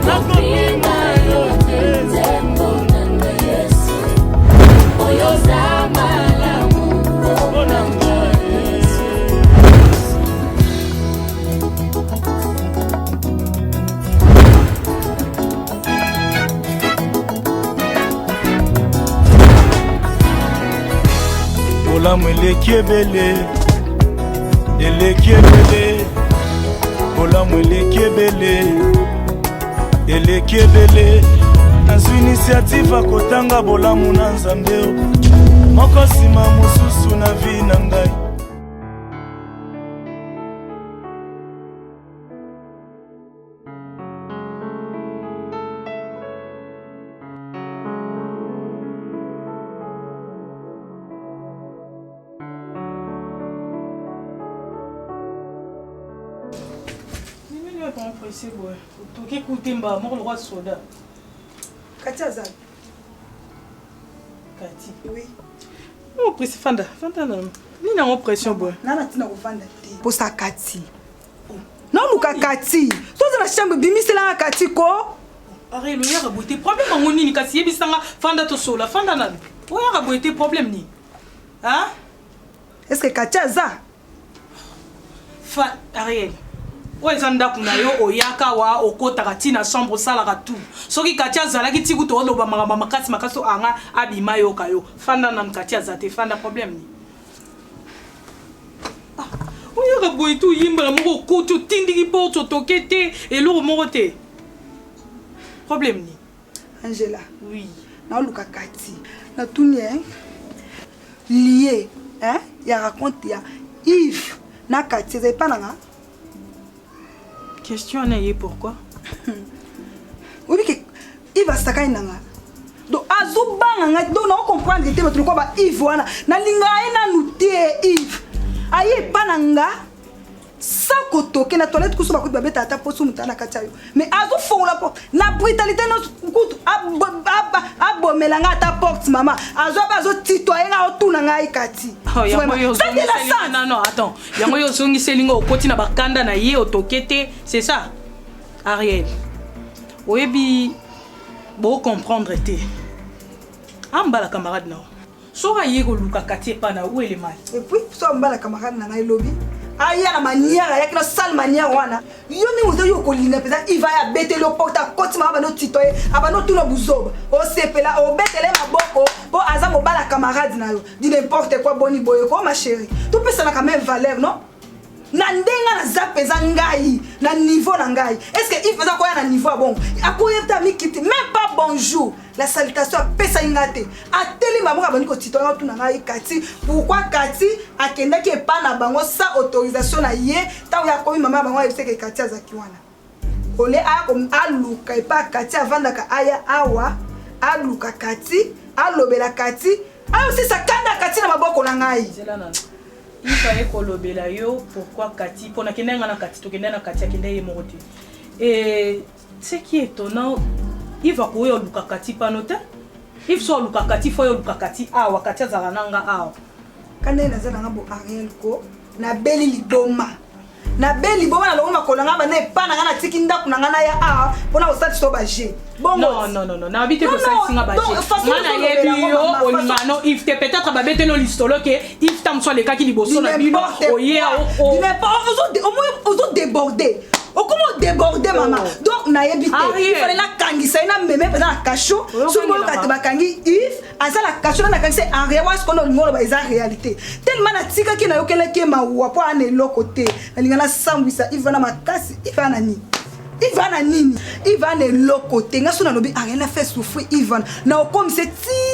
nakopinga yote nzembo nanga Yesu oyo zamalamu nanga Yesu bolamu eleki ebele eleki ebele bolamu eleki ebele eleki ebele nazwi initiative akotanga bolamu na nzambe moko nsima mosusu na vi na ngai C'est bon. Tu écoutes Mba, mon roi soldat. Katia Zab. Kati. Oui. Oh, presse Fanda. Fanda non. Ni na mon pression boy. Nana tina ko Fanda te. Pour ça Kati. Non luka Kati. So za na chambre bimisela Kati ko. Arrête le yara boité problème ngoni ni Kati yebisanga Fanda to sola. Fanda nan. O yara boité problème ni. Hein? Est-ce que Katia Zab? Ariel. Ouais zanda kuna yo oyaka wa okota tina chambre sala tout soki Katia zalaki tiku to loba makasi makaso anga abima yo kayo fanda na Katia zate fanda problème ni oyo ka boitu yimba moko koto tindiki porto tokete et lo morote problème ni Angela. Oui. Na luka Kati. Na tunie lié hein ya raconte ya Yves na Kati c'est pas nanga. Question na pourquoi? Oui que il va sakai nanga. Donc azubanga nga donc on comprendre que tu quoi ba Yves wana na linga ina nutie Yves. Aye pananga sans kotoke na toilette kusuba ko babeta ata posu mutana Katia yo. Mais azu fongola porte na brutalité no kutu abomelanga ata porte maman. Azu bazo titoyer nga otuna nga Kati. Non non attends. Yango yo zongi selingo okoti na bakanda na ye otokete, c'est ça? Ariel. Oyebi bo comprendre te. Amba la camarade na. Sora yego luka Kati pa na où est le mal? Et puis so amba la camarade na lobby. Aya la manière ya kina sale manière wana. Yo ni muzo yo kolina pesa il va ya bete le porte à côté ma bano titoye abano tout le buzoba. O sepela o betele maboko po aza mo bala camarade na yo. Di n'importe quoi boni boyo ko ma chérie. Tout peut ça na quand même valeur non? Na ndenga na zapeza ngai na niveau na ngai. Est-ce que il faisait quoi na niveau bon? Akoyeta mi kiti même pas bonjour. La salutation pesa ingate. Ateli maman abani ko titoya tout na ngai Kati. Pourquoi Kati akenda ki epa na bango sans autorisation na ye ta ya komi maman bango ebise ke Kati azaki wana. Ole a comme aluka epa Kati avandaka aya awa aluka Kati alobela Kati a aussi sa kanda Kati na maboko na ngai. Il fallait kolobela yo pourquoi Kati pona kenanga na Kati to kenanga na Kati akenda ye morote. Et ce qui est étonnant il va courir luka Kati panote. Il faut luka Kati faut luka Kati awa Kati azarananga awa. Kanda na zana ngabo Ariel ko na beli liboma. Na beli liboma na longa kolanga ba na epa na ngana tiki ndaku na ngana ya awa pona osati so baje. Bon non na habite ko sati singa baje. Mana yebi yo olingano if te peut-être ba bete no listolo ke if tam so le kaki liboso na bino oye o. Mais pas on déborder. Comment déborder maman? Donc na yebite il fallait la kangisa ina meme pesa na kasho somo ka ba kangi if asa la kasho na kangisa en réalité qu'on ngolo ba eza réalité tellement na tika ki na yokela ki ma wa po ane lokote alingana sambwisa il va na makasi il va na ni il va na nini il va na lokote ngaso na lobi Ariel a fait souffrir Ivan na comme c'est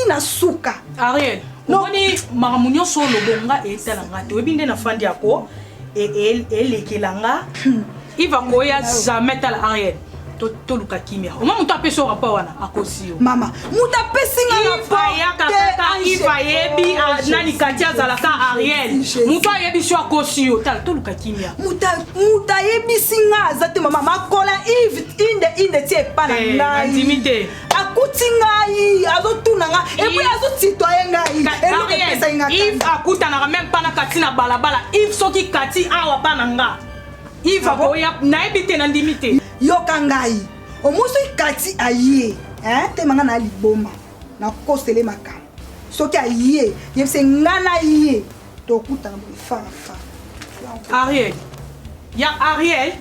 na suka Ariel noni maramunyo so lobonga etalanga te webinde na fandi yako et lekelanga il va koya jamais tal Ariel to luka kimia o mamu tape so rapport wana akosio mama muta pesinga na pa il va yebi nani Katia zalaka Ariel muta yebi so akosio tal to luka kimia muta yebi singa zate mama makola Yves inde tie pana ngai intimité akuti ngai azotuna nga et puis azotitoye ngai Yves akutana même pas na Kati na balabala Yves soki Kati awa pana nga Yves akoya na ebite na ndimité yoka ngai omoso kati aye te manga na liboma na kosele makambo soki aye yebise ngana ye tokutana boye fa Ariel, ya Ariel.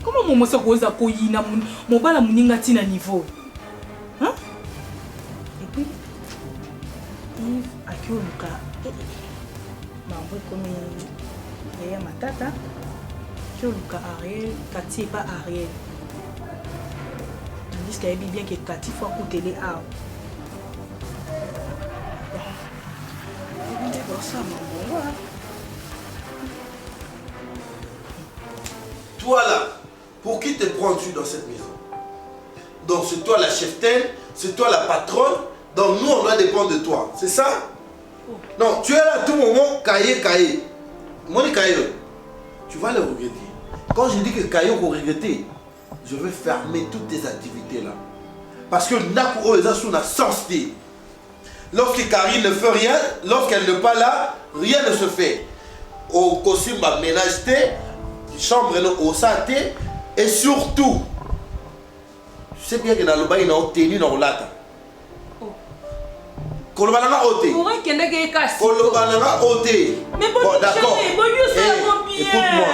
Comment mon se cause à koyina mon bala muninga tina niveau? Hein? Et puis Yves Akioluka. Mambo comme il y a ma tata. Akioluka Ariel, Cathy pas Ariel. Tandis qu'il y a bien que Cathy faut écouter les arbres. Toi là, pour qui te prends-tu dans cette maison? Donc c'est toi la cheftaine, c'est toi la patronne, donc nous on doit dépendre de toi, c'est ça? Non, tu es là à tout moment, cahier. Moi cahier, tu vas le regretter. Quand je dis que cahier qu'on regretter, je vais fermer toutes tes activités là. Parce que Nakuro est sous la sensité. Lorsque Karine ne fait rien, lorsqu'elle n'est pas là, rien ne se fait. Au costume va ménager, chambre au santé, et surtout, tu sais bien que dans le bas, il y a une tenue dans le latin. Kolobananga ote. Pourquoi qu'il y a des cas? Kolobananga ote. Mais bon, d'accord. Écoute-moi.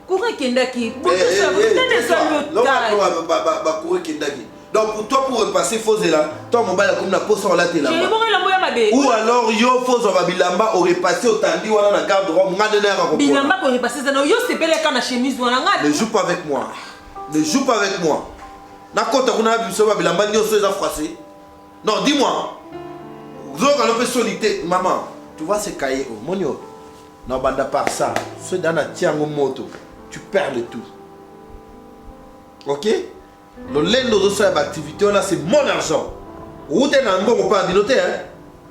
Pourquoi qu'il y a des cas? Donc pour toi pour repasser faux là, toi mon bail comme na poste en laté là. Ou alors yo faux en bilamba aurait passé au tandi ou na garde droit ngade na ko. Bilamba aurait passé ça non yo c'est pelé quand na chemise ou na ngade. Ne joue pas avec moi. Ne joue pas avec moi. Na kota kuna biso ba bilamba nyo so za froissé. Non, dis-moi. Zo ka lope solité maman. Tu vois ces cahiers au monio. Na banda par ça, ceux dans na tiango moto, tu perds le tout. OK? Le lendo de cette activité là c'est mon argent. Où t'es dans le pas dinoté hein?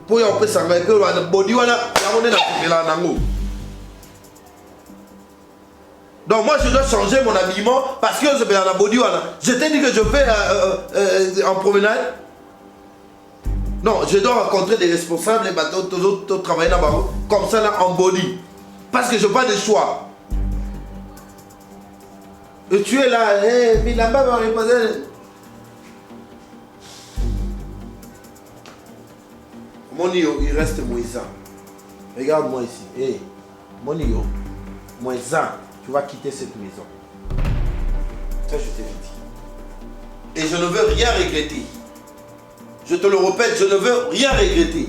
Pour y avoir ça que le body voilà, on est dans nango. Donc moi je dois changer mon habillement parce que je vais dans la body voilà. Je t'ai dit que je vais en promenade. Non, je dois rencontrer des responsables et bateaux travailler là-bas comme ça là en body. Parce que je n'ai pas de choix. Et tu es là, mais là-bas, va reposer. Mon yo, il reste Moïse. Regarde-moi ici. Hey, mon yo, Moïse, tu vas quitter cette maison. Ça, je t'ai dit. Et je ne veux rien regretter. Je te le répète, je ne veux rien regretter.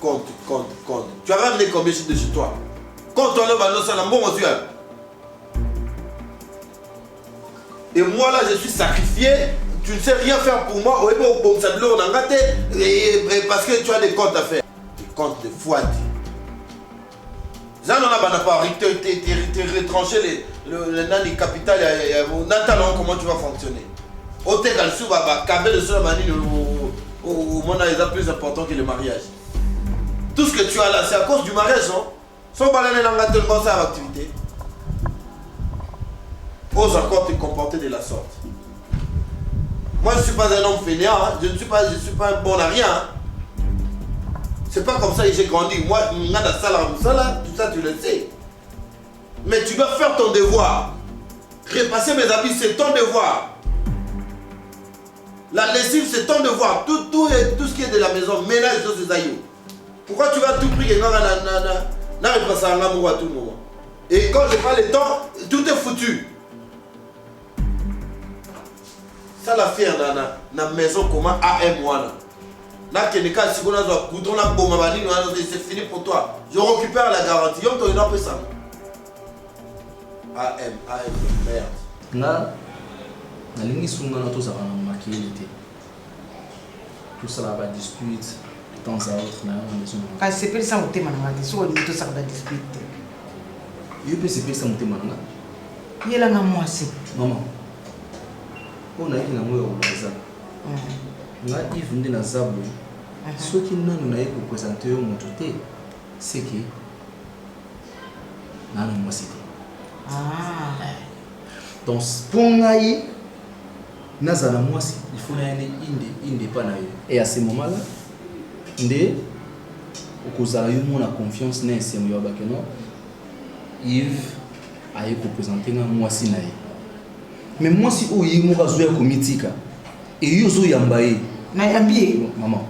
Compte. Tu as ramené combien de chez toi? Quand on a bon Dieu. Et moi là je suis sacrifié, tu ne sais rien faire pour moi, parce que tu as des comptes à faire. Des comptes de foi. Ça on n'a pas retranché le nani capital, comment tu vas fonctionner. Au tégal sous baba, câble de cela mani au monde est plus important que le mariage. Tout ce que tu as là, c'est à cause du mariage, non? Sans balader dans la tellement ça l'activité. Ose encore te comporter de la sorte. Moi je ne suis pas un homme fainéant, hein. Je ne suis pas un bon à rien. Hein. C'est pas comme ça que j'ai grandi. Moi, tout ça tu le sais. Mais tu dois faire ton devoir. Repasser mes habits, c'est ton devoir. La lessive, c'est ton devoir. Tout ce qui est de la maison, ménage de ces aïeux. Pourquoi tu vas tout prier? À tout moment. Et quand je prends le temps, tout est foutu. Ça la fait dans la maison comment AM là. Là c'est fini pour toi. Je récupère la garantie. AM merde. Là, la ligne sunga na to ça va marquer l'été. Tout ça va dispute de temps à autre na maison. Quand c'est pas ça au thème na ngati so ni to ça va dispute. Il peut se passer mon thème na. Yela nga mwasi. Maman. On a eu na moyo wa za. Nga Yves ndi na zabu. Ce qui nanu na yeko présenter au moto te, c'est que na na mwasi. Ah. Donc pour ngai nazala mwasi, il faut aller inde pas na yo. Et à ce moment-là, nde okozala yo mona confiance na esengo ya bakeno Yves aye kopresente nga mwasi na ye mais mwasi oyo ye moko azoya komitika eyo ozoyamba ye nayambi ye maman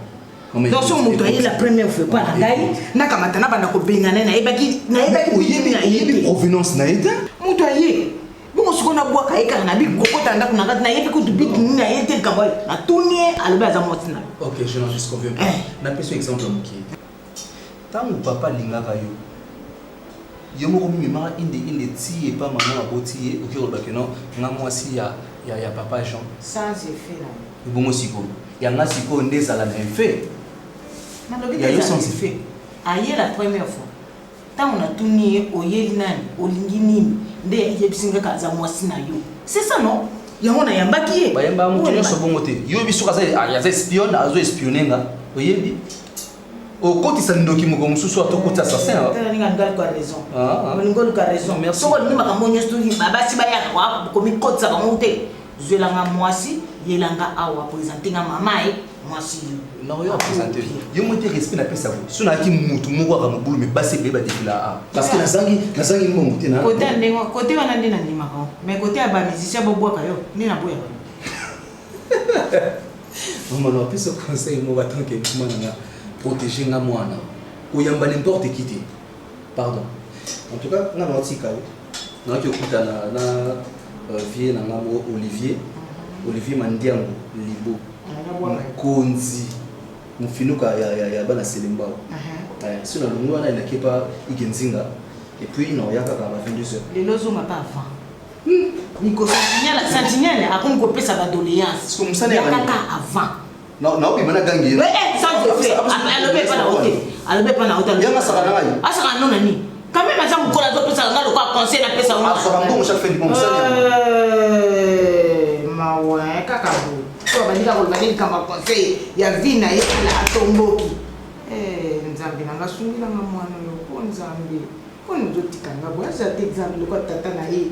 donc so moto aye la première fois pa na ngai nakamata na banda kobengana nayebaki oyebi provenance na ye te moto aye bongo sikoyo nabwaka ye kaka nabi kokota ndako na kati nayebi kutu biki nini aye te likambo aye natuni ye alobi aza mwasi na yo. Ok, je n'en conviens pas. Napesa exemple mokie. Tango papa alingaka yo. Yo moko mimimaka inde ti et pas maman aboti ye oki olobaki non nga mwasi ya papa Jean. Sans effet là. Bongo siko. Ya nga siko nde ezala na effet. Nalobi te sans effet. Aye la première fois. Tango natuni ye oyeli nani olingi nini nde yebisi nga aza mwasi na yo. C'est ça non? Yango na yambaki ye. Bayamba mutu nyonso bongo te. Yo biso kaza aza espion azo espionner nga. Oyebi? Okotisa ndoki moko mususu atokota assassin. Tala ninga ngali kwa raison. Ngoli kwa raison. Merci. Soko ni makambo nyonso ni babasi bayaka kwa komi kotisa bango te. Zwelanga mwasi yelanga awa présenter nga mama e mwasi. Non yo présenter. Yo mo te respect na pesa vous. Suna ki mutu moko aka mobulu me basi be ba défila a. Parce que nazangi mbongo te na. Côté ndengo côté wana ndina ndima ko. Mais côté ya ba musicien bo boka yo. Ni na boya. Maman no pesa conseil mo batant que mwana nga protéger nga mwana. Koyamba n'importe qui te. Pardon. En tout cas, nga no tika yo. Na ki okuta na vie na ngamo Olivier Mandiango Libo. Konzi. Mufinuka ya bana Selembao. Sina lungu wana inakepa igenzinga. Et puis non yaka ka ba 22h. Les lozo ma pas avant. Niko sentinelle akon ko pesa ba doléance. Comme ça n'est kaka avant. Non non bimana gangi. Ça je fais. Alobe pas na hôtel. Alobe pas na hôtel. Yanga saka na ngai. Asaka non nani. Quand même ça mo kola zo pesa ngalo kwa conseil na pesa Ah ça va bon chaque fin du bon ça. Ma ouais kaka bo. Ko ba ndika ko ba ndika ma conseil ya vina ye la tomboki. Nzambi nanga sungi nanga mwana yo ko nzambi. Ko ndo tikanga bo za te example ko tata na ye.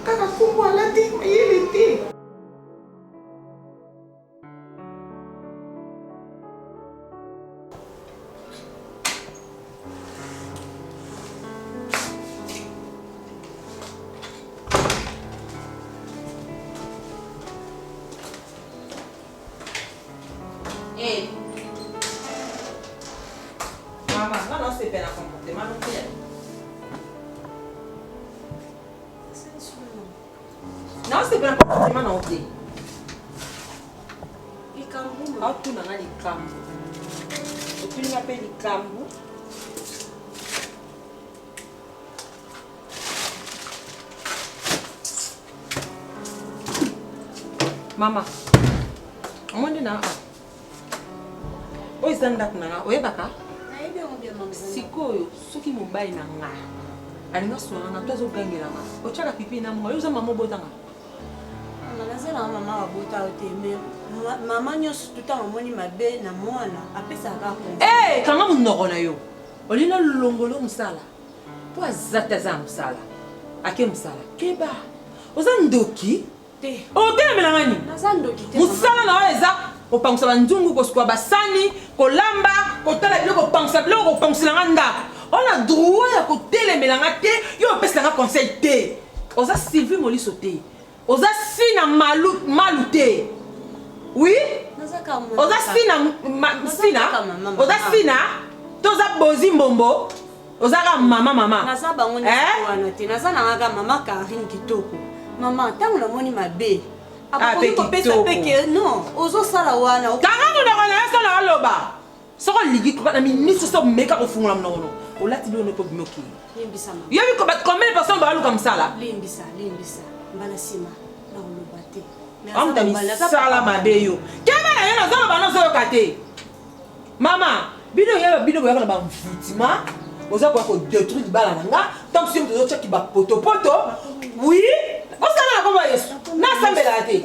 Kaka kumbo ala te yele te. Mama, não se pena comportement não tem. Não se pena comportement não tem. E cambu, ao tu não ali cambu. O tu não pede cambu. Mama, onde na? Oi zanda kuna, oi baka? Sikoyo soki mobali na nga alinga swana na tozo gangela nga ochaka pipi na mo yoza mama botanga nazela mama abota otembe mama nyonso tuta momoni mabe na mwana apesa ka ko kanga munoko na yo olina longolo musala po azata za musala ake musala keba oza ndoki te otelemela ngani naza ndoki te musala na eza opangisa banzungu kosukwa basani kolamba kotala biloko opangisa biloko kopangusela nga ndako ona droit ya kotelemela nga te yo opesela nga conseil te oza Sylvie Moliso te oza sina malu te oui oza sina toza bozi mbombo oza ka mama naza bango ni wana te naza na nga mama Karine kitoko mama tango na moni mabe non ozosala wana kanga munoko na yo so na oloba soko ligi na ministre so meka kofungula munoko olati bino po bimoki yobi combien de personnes baluka msala limbisa mbala sima na oloba te amta misala mabe yo kema na yo nazoloba nozoyoka te mama bino boyaka na bamfutima oza koya kodétruire libala na nga tant que soki tozotyaki bapotopoto oui osala na komba yesu nasambelaka te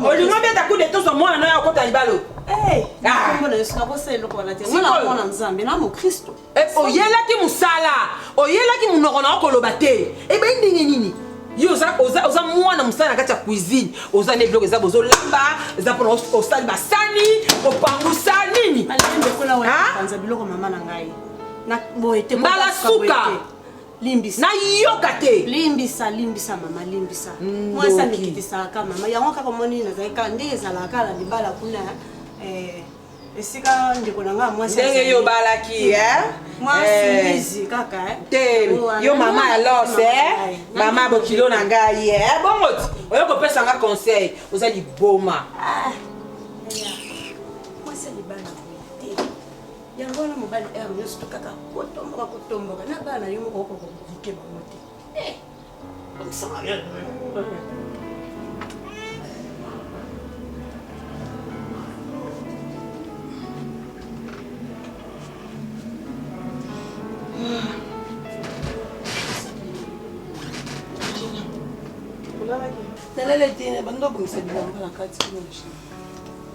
olingo beta coup de toso mwana na yo akota libalo oyelaki mosala oyelaki monoko na okoloba te ebai ndenge nini yo oza mwana mosala na kati ya cuisine oza ne biloko eza bozolamba eza mpona osali basani opangusa nini malembe kola wapanza biloko mama na ngai na boye te mbala suka limbisa na yoka te limbisa mama limbisa mwasa nikitisaka mama yango kaka moni nazalika nde ezalaka na libala kuna esika ndeko na nga mwasi ndenge yo balaki mwasi kaka te yo mama ya los mama bokilo na ngai bongo ti oyo kopesa nga conseil oza liboma mwasi libala te yango wana mobali nyonso kaka kotomboka na bana yo moko okokovike bango te nalele tene bando bongisa bilamba na kati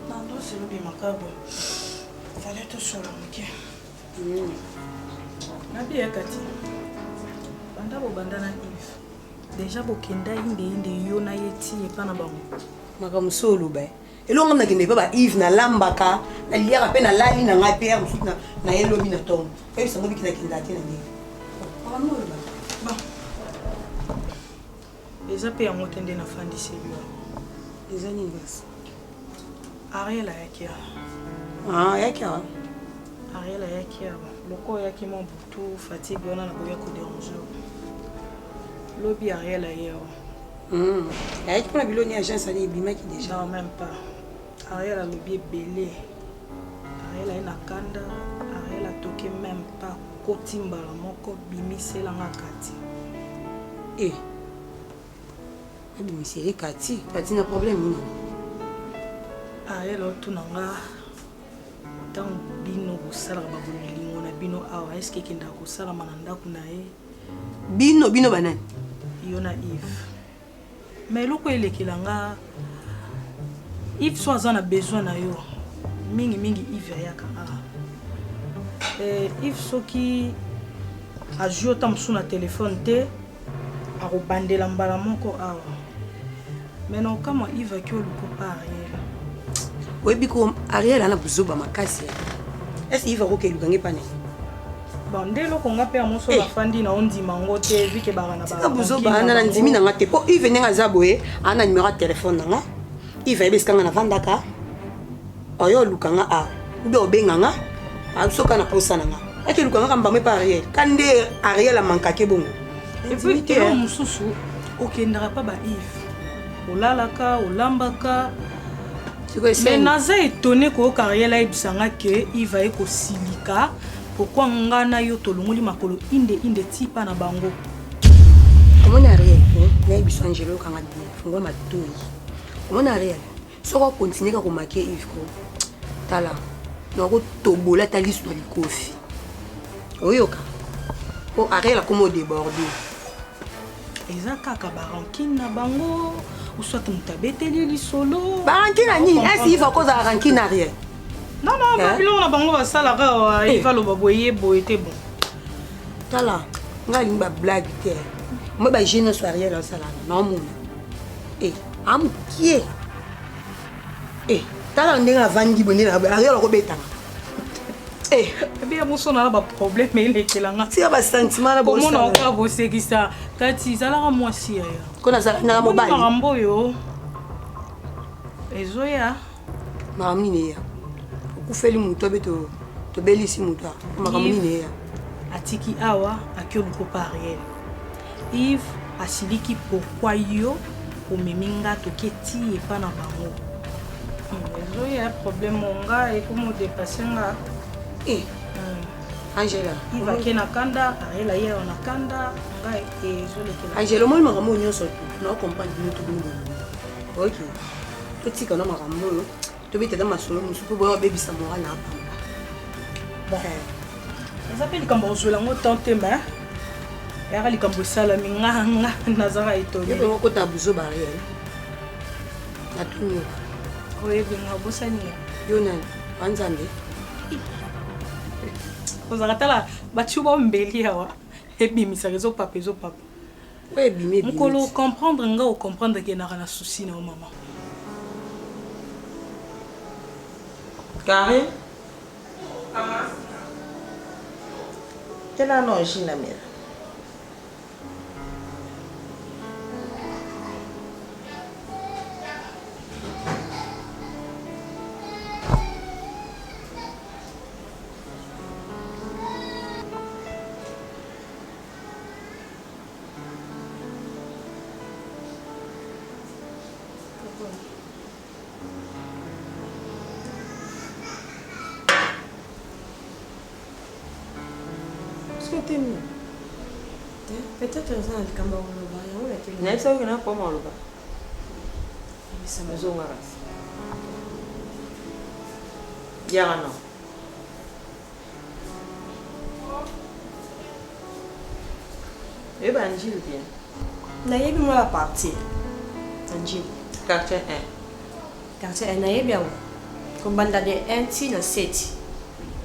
nando selobi makabo fale tosola moke nabiya kati banda bobanda na Yves deja bokenda inde yo na ye ti epa na bango makambo so oloba elongo nakende mpe ba Yves nalambaka naliaka mpe nalali na ngai mpe ya mosusu na ye lobi na ntongo ebisango biki nakenda te na ndenge makambo oloba eza mpe yango te nde nafandiseli yo eza nini basi Ariel ayaki awa ayaki awa Ariel ayaki awa loko oyaki mwa butu fatigue wana na koya koderange lobi Ariel aye awa ayaki mpona biloni agence ani ebimaki déjà non même pas Ariel alobi ebele Ariel aye na kanda Ariel atoki même pas koti mbala moko bimiselanga kati abimiseli kati na problème nini Ariel otuna nga ntango bino kosalaka babolingo na bino awa eske ekendaka kosalama na ndako na ye bino banani yo na Yves mais eloko elekela nga Yves so aza na besoin na yo mingi Yves ayaka awa Yves soki ajui ota mosusu na telefone te akobandela mbala moko awa mais na okama Yves aki oluka pa Ariel oyebi ko Ariel ana buzoba makasi est-ce Yves akoki elukange pane bon nde eloko nga mpe ya moso bafandi na ondima ngo te vike baka na tika buzoba ana na ndimi na nga te mpo Yves ndenge aza boye ana numero ya telefone na nga Yves ayebi esika nga navandaka oyo olukanga awa ube obenganga soka na posa na nga eke elukanga ka mbamwe pa Ariel ka nde Ariel amankake bongo epuis eloko mosusu okendaka pa ba Yves olalaka olambaka mais naza étonné koyoka Ariel ayebisanga ke Yves aye kosilika pourquoi nga na yo tolongoli makolo inde ti pa na bango omoni Ariel nayebiso angelo okanga fungola matoi omoni Ariel soko akontinue kaka komake Yves ko tala nakotobola ta liso na likofi oyoka po Ariel akoma odéborde eza kaka barankine na bango ou soit moto abeteli lisolo barankine nini esi Yves akozala rankine Ariel non babiloko na bango basalaka Yves aloba boye te bon tala nga alingi bablague te moi bagene nyonso Ariel asalaka naomona amokie tala ndenge avandi bonde na Ariel akobetanga ebi ya moso na baproblème elekelanga tika basentiment na komona oka bosekisa kati ezalaka mwasi yaya kona na mobali makambo oyo ezoya makambo nini eya okufeli moto abe tobelisi moto makambo nini eya atiki awa aki oluko pa Ariel Yves asiliki pourquoi yo omemi nga toki eti epa na bango ezoya problème onga ekomodepase nga Angela Yves ake na kanda Ariel aye awa na kanda nga ezolekela Angela omoni makambo nyonso naokomprendre bino tobino ok totika na makambo oyo tobetela masolo mosusu mpo boya babebisa moral na apamba eza mpe likambo kozwela yango tan te ma eyaka likambo esalami nga nazaka etoli okota buzoba Ariel natuni oyebi nga obosani nga yo nani wanzambe ozaka tala batiu baombeli awa ebimisaka ezopapa Ouais, bimé, bimé. Mokolo comprendre nga ou comprendre que n'a rien souci na maman. Carré. Quel annonce na mère? Peut-être que ça a le camarade là-bas. N'est-ce pas que n'a pas mal là-bas? Ça me zonga. Yara non. Eh ben, Angile bien. Naïe, moi la partie. Angile. Quartier 1. Quartier 1, naïe bien. Comme banda de 1 ti na 7.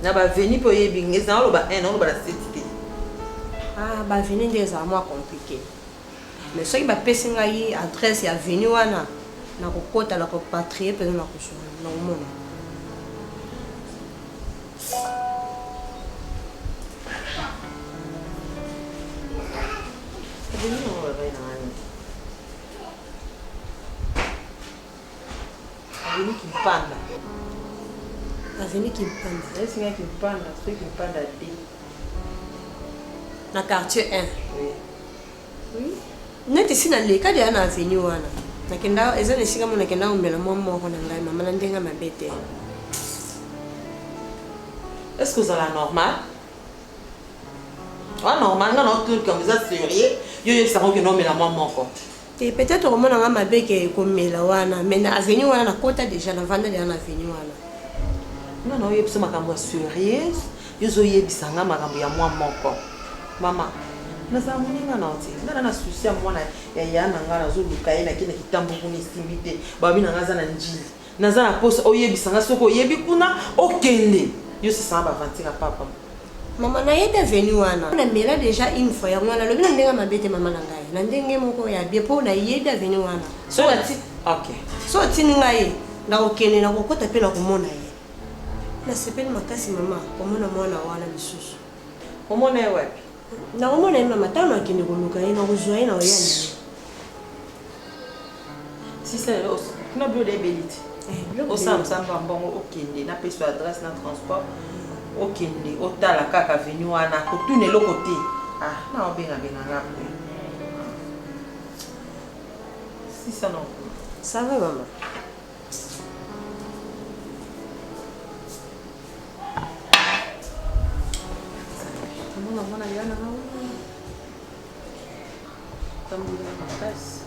Na ba veni pour yebi ngeza lo ba 1 no ba 7. Ah, bah venir des armoires compliquées. Mais ce qui va passer ngai adresse ya venir wana na kokota la kopatrie pe na kusho na umona. Veni no ba na ani. Veni qui panda. Avenue qui panda. Est-ce qu'il qui panda, c'est qui panda D. Na quartier 1. Oui. Oui. Neti sina le kadi ana avenue wana. Nakenda ezana singa mona kenda umbela mama ko na ngai mama na ndenga mabete. Est-ce que vous avez normal? Ah normal, non, tout comme ça sérieux. Yo ça que non mais la maman quoi. Et peut-être au moment nga mabeke ko mela wana, mais na avenue wana na kota déjà na vanda de na avenue wana. Non non, yo ça makambo sérieux. Yo zo yebisanga makambo ya moi moko. Mama. Naza muninga na oti. Na souci mwana ya yana ngala zo lukaye na kina kitambo kuni simite. Ba mina ngaza na njili. Naza na poste oyebisanga soko yebi kuna okende. Yo se samba vantira papa. Maman na yete venu wana. Na mela déjà une fois ya mwana lobi na ndenga mabete mama na ngai. Na ndenge moko ya bien po na yete venu wana. So ati OK. So tini ngai na okene na kokota pe na komona ye. Na sepeli makasi mama komona mwana wana lisusu. Komona ye wapi? Na komona ye mama tano akende koluka ye na kozwa ye na oyani. Si c'est kuna bio de belite. Au samba mbongo okende na peso adresse na transport. Okende otala kaka venu wana kotune lokote. Ah, na obenga ngapo. Si ça non. Ça va maman. Maman a yana na. Tambula makasi.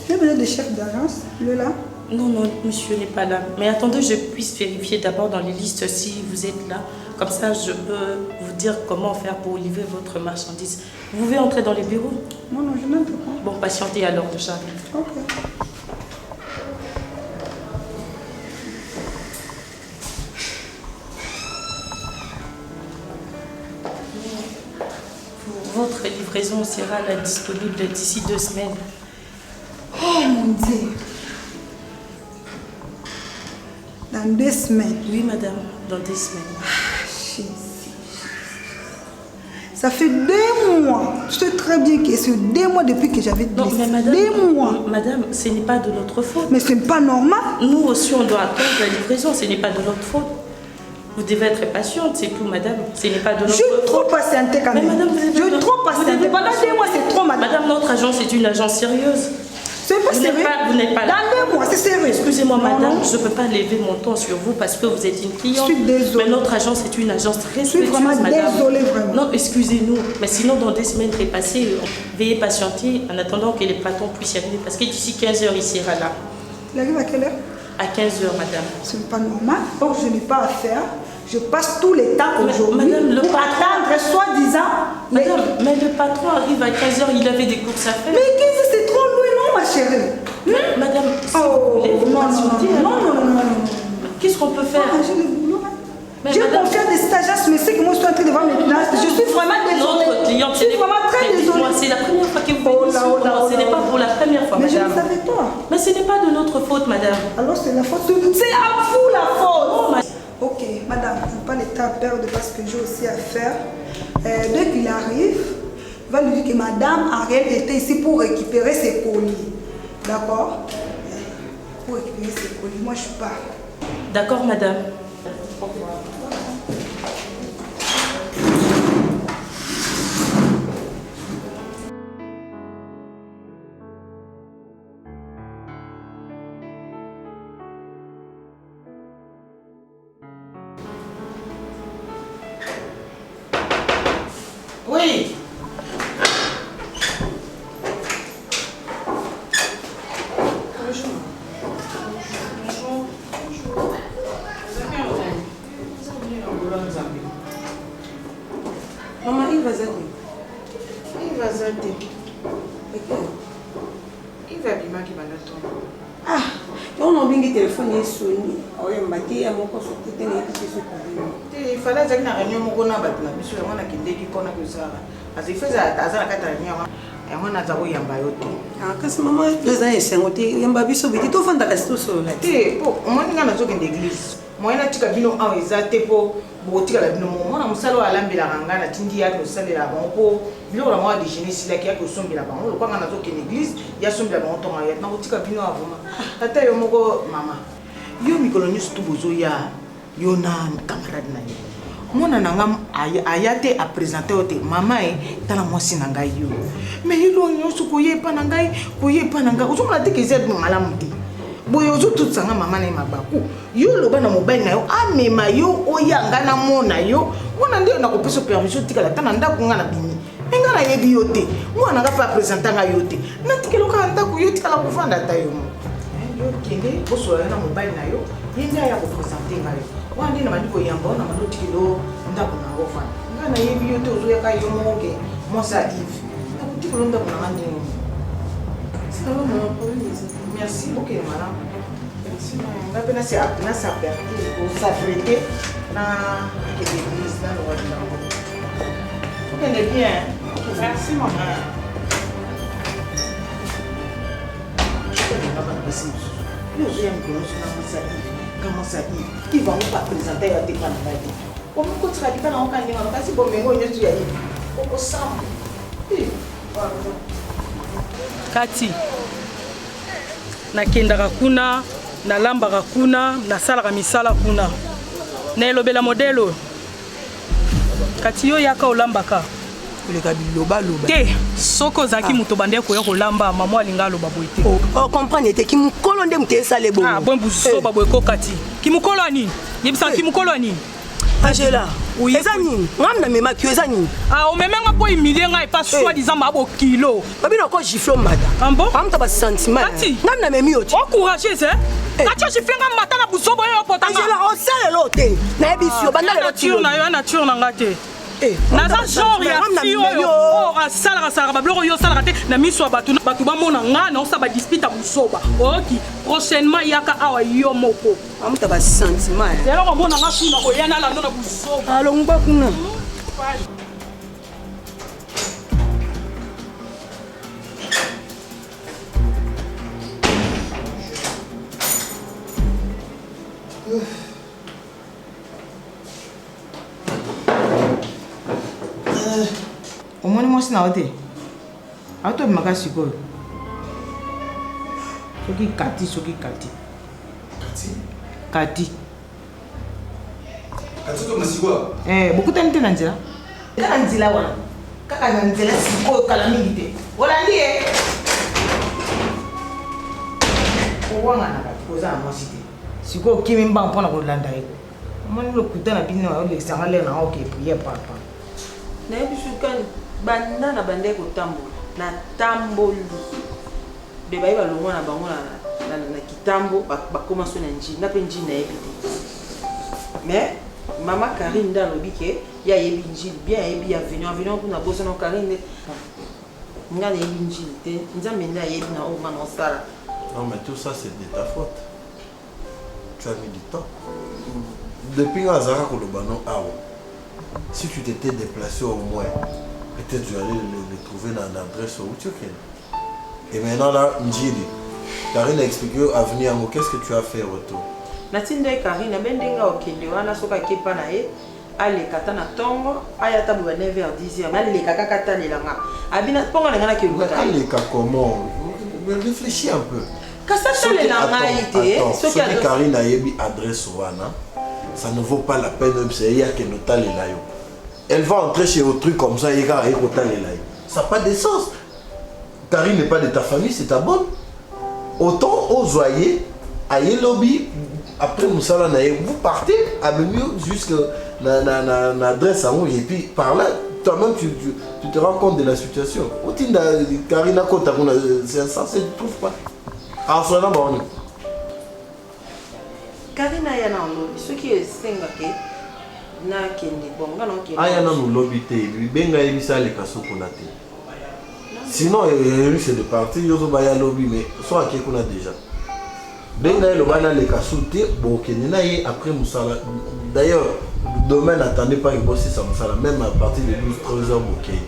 Tu es peut-être le chef d'agence, le là? Non, non, monsieur n'est pas là. Mais attendez, je puisse vérifier d'abord dans les listes si vous êtes là. Comme ça, je peux vous dire comment faire pour livrer votre marchandise. Vous pouvez entrer dans les bureaux? Non, non, je n'entre pas. Bon, patientez alors, j'arrive. Ok. Votre livraison sera là disponible d'ici 2 semaines. Oh mon Dieu. Dans 2 semaines. Oui, madame, dans 2 semaines. Ça fait 2 mois. Je sais très bien que c'est 2 mois depuis que j'avais Non, mais madame, 2 mois. Madame, ce n'est pas de notre faute. Mais ce n'est pas normal. Nous aussi, on doit attendre la livraison. Ce n'est pas de notre faute. Vous devez être patiente, c'est tout, madame. Ce n'est pas de notre faute. Je suis trop patientée quand même. Mais madame, vous êtes Je suis trop patientée. Pendant 2 mois, c'est trop, madame. Madame, notre agence est une agence sérieuse. C'est pas sérieux. Vous n'êtes pas là. Dans 2 mois, c'est sérieux. Excusez-moi, Non, madame, non. je ne peux pas lever mon ton sur vous parce que vous êtes une cliente. Je suis désolée. Mais notre agence est une agence très Je suis respectueuse, vraiment madame. désolée, vraiment. Non, excusez-nous. Mais sinon, dans 2 semaines repassées, veuillez patienter en attendant que les patrons puissent y arriver. Parce que d'ici 15 heures, il sera là. Il arrive à quelle heure? À 15 heures, madame. Ce n'est pas normal. Donc, je n'ai pas à faire. Je passe tout le temps aujourd'hui madame, le pour patron- attendre soi-disant. Madame, mais le patron arrive à 15 heures, il avait des courses à faire. Mais qu'est-ce que c'est trop loin, non, ma chérie? Madame, si Oh, vous voulez, vous non, non, patientez, non, alors. non, non, non, non. Qu'est-ce qu'on peut faire? Ah, j'ai le boulot, hein. J'ai confiance des stagiaires, mais c'est que moi je suis en train de voir maintenant. Je suis vraiment désolée. Notre cliente, je suis vraiment très désolée. C'est la première fois que vous venez ici. Ce n'est pas pour la première fois, mais madame. Mais je ne savais pas. Mais ce n'est pas de notre faute, madame. Alors c'est la faute. C'est à vous la faute. Ok, madame, je ne veux pas l'état à perdre parce que j'ai aussi à faire. Dès qu'il arrive, il va lui dire que madame Ariel était ici pour récupérer ses colis. D'accord? Pour récupérer ses colis. Moi, je suis pas. D'accord, madame. Oui. Maman, il va zater. Il va zater. Il va bien qui va l'attendre. Ah, on a bien le téléphone est sonné. On a battu à mon poste de tenir ce problème. Il fallait que na réunion mo kona batna biso yango na kindeki kona kusara. Asi feza azala kata réunion. Yango na zabo yamba yote. Ah, kasi maman, les ans est ngoté yamba biso biti to fanda kasi to so la. Te po omoni nga na zo kende église. Moyena tika bino awa ezate po botika la bino mona musalo alambela ngana tindi yake osalela bango po bilo la mwa déjeuner sila ki yake osombela bango lokwa nga na zo kende église ya sombela bango tonga ya na botika bino avuma. Tata yo moko mama. Yo mikolo nyusu tu bozo ya yo na camarade na yo. Mona nanga ayate a présenter ote mama e tala mwasi na ngai yo. Mais yilo nyusu koyepa na ngai ozomona te ke zed malamu te. Boyo zo tout sanga mama na mabaku. Yo loba na mobile na yo amema yo oyanga na mona yo. Mona ndio na kopesa permission tikala tana ndako nga na bimi. Enga na yebi yo te. Mwana nga pa présenter nga yo te. Na tikelo ka ndako yo tikala kuvanda ta yo. Yo kende boso na mobile na yo. Yenda ya représenter nga yo. Wandi na mandiko yamba na mando tikelo ndako na ofa. Nga na yebi yo te ozo ya ka yo moke. Mosa Yves. Na tikelo ndako na ngani yo. Ça va maman, merci beaucoup madame. Merci madame. Là c'est à ça perdre pour s'apprêter dans l'église dans le roi de l'Ango. Vous venez bien. Merci maman. Comment ça dit? Ils vont pas présenter à tes parents. Comment tu vas dire que on gagne on passe bon mais on est tué. Au sang. Kati nakendaka kuna nalambaka kuna nasalaka misala kuna naelobela modelo kati yo yaka olambaka oleka biloba te soko ozalaki moto bande koya kolamba mama alinga aloba boye te comprendre ete kimukolo nde moto esala ebongo ah bon buzoba boye ko kati kimukolo ani yebisa kimukolo ani Angela, eza nini? Ngam na memaki yo eza nini? Ah, omemenga po humilier nga et pas soi-disant mabo kilo. Babi na ko giflo mada. Ambo? Am ta ba sentiment. Kati. Ngam na memi yo ti. O courageuse hein? Kati je fais nga mata na busobo yo potanga. Angela, o sala lo te. Na ebisio banda le ti. Nature na ngate. Naza genre ya fio yo asala babloko yo sala te na miso batu bamona nga na osa ba dispute busoba. OK, prochainement yaka awa yo moko. Am ta ba sentiment. Zelo ko mona nga suna ko yana la na busoba. Alo ngba kuna. Omoni mwasi na ote. Auto bimaka sikoyo. Soki kati. Kati to masiko. Bokutani te na nzela. Kaka nzela wana. Kaka na nzela sikoyo kala mingi te. Olandi ye. Owanga na kati koza na mwasi te. Sikoyo kimi mbanga mpona kolanda ye. Omoni lokutana bino olekisanga le na oke prier papa. Na yebisu kan banda na bande ko tambola na tamboli de bayiba longo na bango na kitambo bakoma so na nji na pe nji na yebite mais mama Karine da lobike ya yebi nji bien yebi avenue pour na bosa na Karine nga na yebi nji te nzambe nda yebi na oma na sala. Non mais tout ça c'est de ta faute. Tu as mis du temps. depuis Nazara Kolobano, si tu t'étais déplacé au moins, peut-être tu allais le trouver dans l'adresse où tu es. Et maintenant là, Njili, Karine a expliqué à venir, qu'est-ce que tu as fait retour? Natinde Karine, bendenga okende wana soka kepa na ye, ale kata na tongo, ayata buba 9h10, mais ale kaka kata lelanga. Abina ponga ngana ke luka. Ale kaka comment? Réfléchis un peu. Kasa lelanga ité, ce que Karine a yebi adresse wana, ça ne vaut pas la peine même c'est hier que nous t'a lelayo. Elle va entrer chez autrui comme ça, et ça n'a pas de sens. Karine n'est pas de ta famille, c'est ta bonne. Autant aux joyeux, à Yelobi, après Moussala, vous partez à mieux jusqu'à l'adresse à moi, et puis par là, toi-même tu te rends compte de la situation. Karine a compte, ça se trouve pas. En ce moment, Karine a yana ce qui est singake. Aya na nous lobby te, benga ebisa le kaso konate. Sinon c'est de partir yozo baya lobby mais soit qui qu'on a déjà. Benga le bana le kaso te bokenina ye après musala. D'ailleurs, demain n'attendez pas que bosser ça musala même à partir de 12-13h bokei.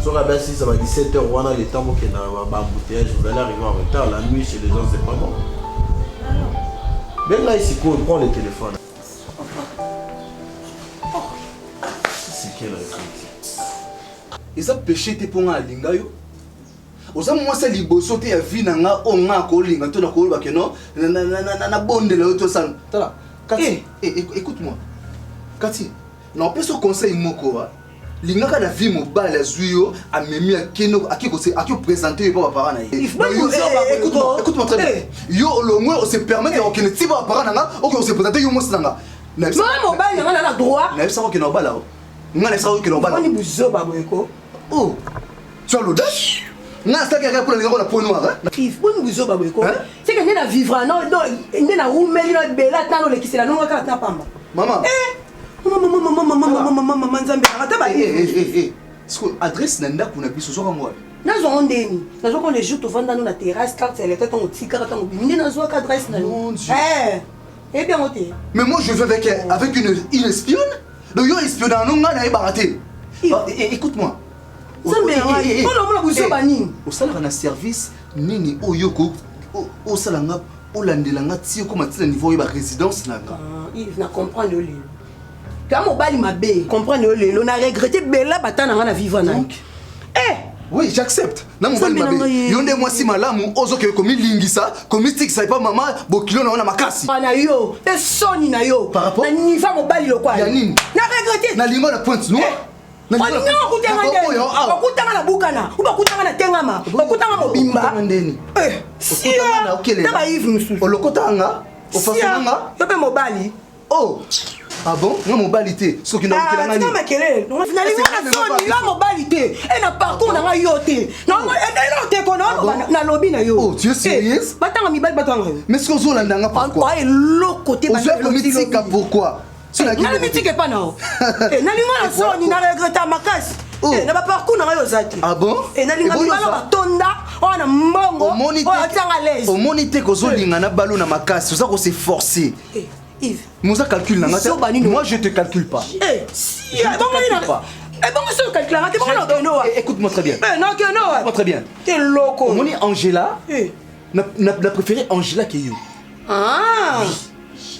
Soit ben si ça va 17h wana le temps que na ba embouteillage, vous allez arriver en retard la nuit chez les gens c'est pas bon. Benga ici qu'on prend le téléphone. Et ça péché te pour un lingayo. Osa moi c'est liboso te ya vie nanga o nga ko linga to na ko ba keno na bonde la to san. Tala. Kati, écoute-moi. Kati, non pas ce conseil moko wa. Linga ka na vie mobile azuyo a memi a keno akiko se akiko présenter pas parents na ye. Écoute-moi très bien. Yo le moins on se permet de okene ti ba parents nanga, OK on se présenter yo mo sinanga. Non mobile nanga na droit. Na ça ko na ba là. Nga laisse que l'on va là. Oh, tu as l'audace? Nga ça qui pour les gars on a peau noire. If bon buzo babeko. C'est que na vivre non na roumeli na bela tano le kisela non ka na pamba. Maman. Maman nzambe ata ba. Ce que adresse nanda kuna biso so moi. Nazo ondeni. Nazo qu'on les jours to vanda na terrasse carte elle était ton tika ta ngobini nazo ka adresse na. Eh bien oté. Mais moi je veux avec une espionne. Donc yo espionne non nga na baraté. Écoute-moi. Au salaire na service nini oyoko au salanga olandelanga ti ko matila niveau ya résidence na ga. Il na comprendre le. Quand mobali mabe, comprendre le, on a regretté bela batana nga na vivre na. Oui, j'accepte. Na mobali mabe. Yonde moi si malamu ozo ke komi lingisa, komi stick ça pas maman bokilo na makasi. Na yo, et soni na yo. Par rapport na nifa mobali lo kwa. Ya nini? Na regretté. Na lingo na pointe no. Na okutanga na bukana, ubakutanga na tengama, bakutanga mobimba. Ndeni. Okutanga okele. Na ba Yves mususu. Olokotanga, ofasanga. Yope mobali. Oh. Ah bon? Nga mobalité. Ce qui n'a pas ngani. Ah, makele. Non, finalement na soni la mobalité. Et na parcours na yote. Non, et te kono na lobby na yo. Oh, tu es sérieuse? Batanga mibali batanga. Mais ce que zo landanga pourquoi? Ah, l'autre côté batanga. Ozo politique pourquoi? Na mythique pas na. Et na linga na soni na regretta makasi. Et na ba parcours na yo zati. Ah bon? Et na linga mibala batonda, ona mbongo, ona tanga l'aise. Au monité ko zo linga na balo na makasi, ça ko se forcer. Yves, Moussa calcule là. Moi je te calcule pas. Si, bon, ça calcule là. Écoute-moi très bien. Non, écoute-moi très bien. T'es loco. Mon Angela, n'a préféré Angela que you. Ah.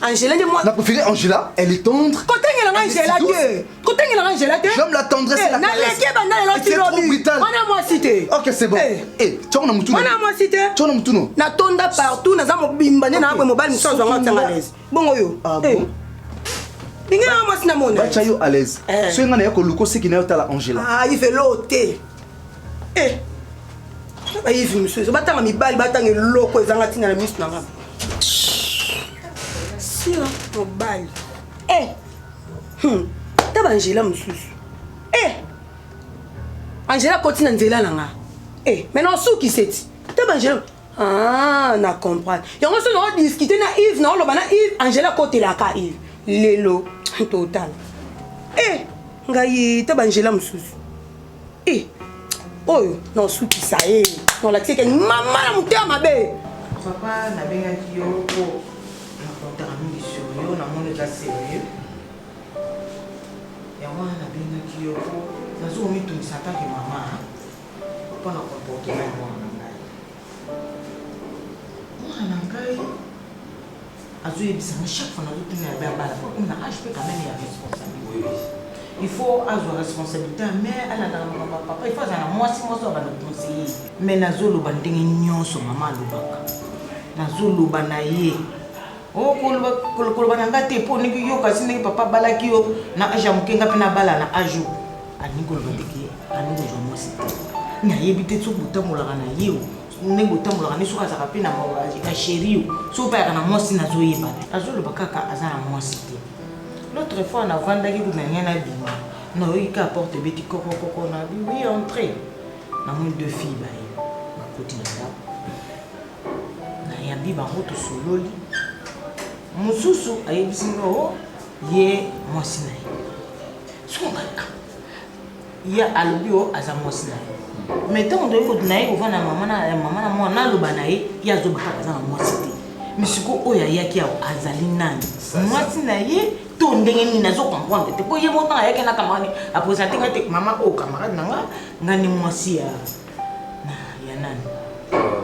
Angela de moi. N'a préféré Angela, elle est tendre. Côté Angela que. Côté Angela que. J'aime la tendresse et la caresse. C'est trop brutal. On a moi cité. OK, c'est bon. Eh, tu as mon on a moi cité. Tu as mon tuno. Na tonda partout, na zamo bimba na ko mobile muso zonga tanga l'aise. Bongo yo. Ah bon. Ninga moi sina mona. Ba chayo à l'aise. So ngana yako luko siki na yota la Angela. Ah, il fait l'ôté. Ba Yves muso, ba tanga mibali ba tanga loko ezanga tinga na misu na nga. Mobile. Taba Angela mususu. Angela continue nzela nanga. Maintenant souki seti. Taba Angela. Ah, na comprendre. Yango so no discuter na Yves na loba na Yves, Angela côté la ka Yves. Lelo total. Ngai taba Angela mususu. Oyo, no souki sa Non la tseke mama na mutia mabe. Papa na benga yo ko. Yo na moni ka sérieux ya mwana nabengaki yo po nazokomitungisa atake mama mpona komportema ya mwana na ngai mwana na ngai azoyebisanga chaque fois nazotuna ya bala po na age mpe quand même ya responsabilité il faut azwa responsabilité ya mare alandaka makambo papa il faut azala na mwasi abana conseiller mais nazoloba ndenge nyonso mama alobaka nazoloba na ye koloba na nga te mpo ndenge yo kasi ndenge papa abalaki yo na age ya mokenga mpe nabala na age o alingi koloba ndenge alingi kozwa mwasi te nayebi te soki botambolaka na ye ndenge botambolaka ne soki azalaka mpe na asheri o soki mpe ayaka na mwasi nazoyeba te azoloba kaka aza na mwasi te l'autre fois navandaki kuna ngai nabima nayoki ka porte ebeti kokokoko na oui entré namoni deux filles baye bakoti na ndako nayambi bango tosololi mosusu ayebisi ngo ye mwasi na ye sokonga ye alobi o aza mwasi na ye mais ntango toyei koti na ye kovanda mama na mwana naloba na ye ye azoba kaka aza na mwasi te mais siko oyo ayaki awo azali nani mwasi na ye to ndenge nini azokomprendre te mpo ye motanga ayaki na camarade apresente ngai te mama o camarade na nga nga ni mwasi ya nani.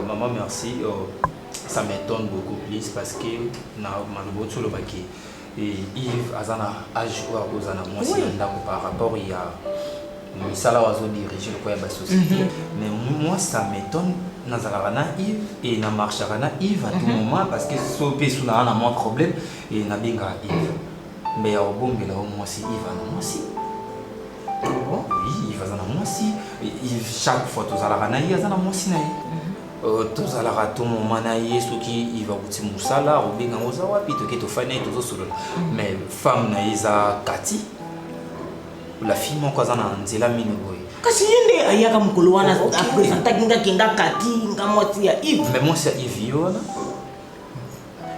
Maman, merci. Ça m'étonne beaucoup plus parce que Yves Azana âge par rapport il y a Misala Wazo dirige le société. Mais moi ça m'étonne Nazarana Yves et na marchara Yves à tout moment parce que sopé sous na moins problème et na binga Yves. Mais au bon là moi si Yves na moi si. Oui, Yves Azana moi si. Yves chaque fois tous Azana Yves Azana moi si na. Tous à la raton manaïe ce qui il va goûter moussala ou bien en osawa puis to keto fane to solo mais femme naïza Kati la fille mon cousin na nzela mine boy kasi yende ayaka mukolo wana apresenta kinga Kati nga mwati ya Yves mais moi c'est Yves yona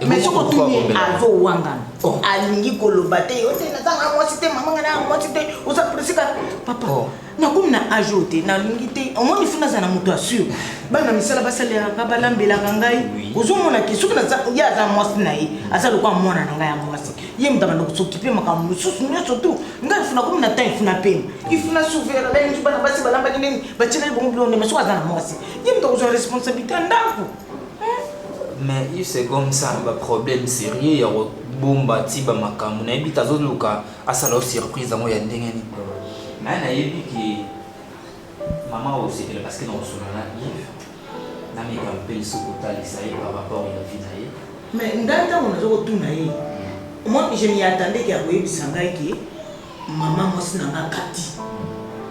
mais ce que tu es azo wangana alingi koloba te yo te na mwasi te mama ngana mwasi te oza presika papa na comme na ajoute na lingi te au moins ifuna za na moto assure bana misala basala ka balambela ngai ozomona ke soki na ya za mwasi na ye azalo kwa mwana na ngai ya mwasi ye mutaba ndo kusokipe makamu susu nyoso tu ngai ifuna comme na temps ifuna pema ifuna souvera la ngi bana basi balamba nini bachela bongo blonde mais so azana mwasi ye mutaba kuzo responsabilité ndako. Mais il c'est comme ça un problème sérieux ya bomba tiba makamu na ebita zoluka asala surprise ngo ya ndenge ni mais na yebi ki maman aussi parce que non solana Yves na mi ka pe sokotali ça par rapport à la vie na ye mais ndata on zo tuna ye moi je m'y attendais qu'il y avait bisanga ki maman moi sinanga Kati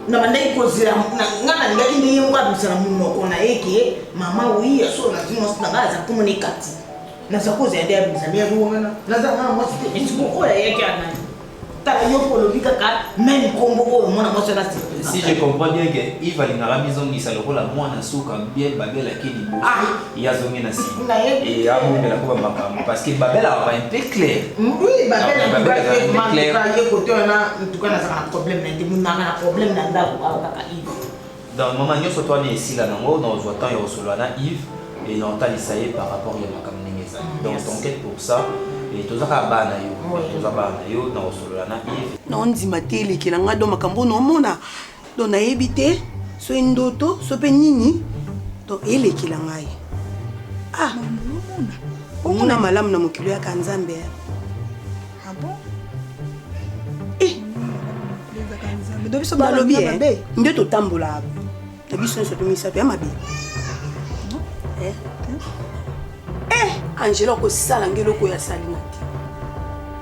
na bandai ko zira ngana ngaki ndi yengwa bisana munoko na yeke mama oui so na zimo sinanga za kumuni Kati na za koza ya bisana ya ruwana na za mama moi c'était est-ce ko ya yeke anani si je comprends bien que Yves alingara maison ni saloko la mwana suka bien babela kini bo ya zongi na si et a bombe la ko makambo parce que babela va un peu clair oui babela va clair ye côté na tout cas na ça problème na ndimo na problème na ndako kaka Yves dans moment nyoso toi ni ici là nango dans temps ya solo na Yves et non tali ça y par rapport ya makambo ngeza donc t'enquête pour ça et tout ça bana yo na solo na Yves non ndima te elekela nga do makambo nomona do nayebi te so ndoto so pe nini to elekela ngai omona malamu na mokilo ya kanzambe nalobi nde totambola na biso nyonso tomisato ya mabe Angela okosala ngelo ko ya salina te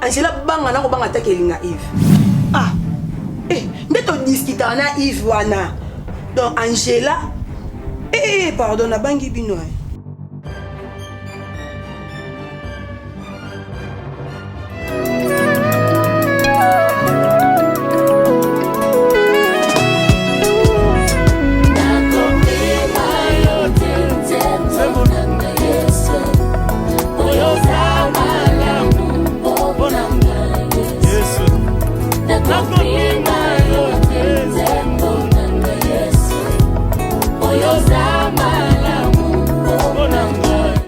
Angela banga na ko banga takelinga Yves nde to discuter na Yves wana donc Angela pardon na bangi bino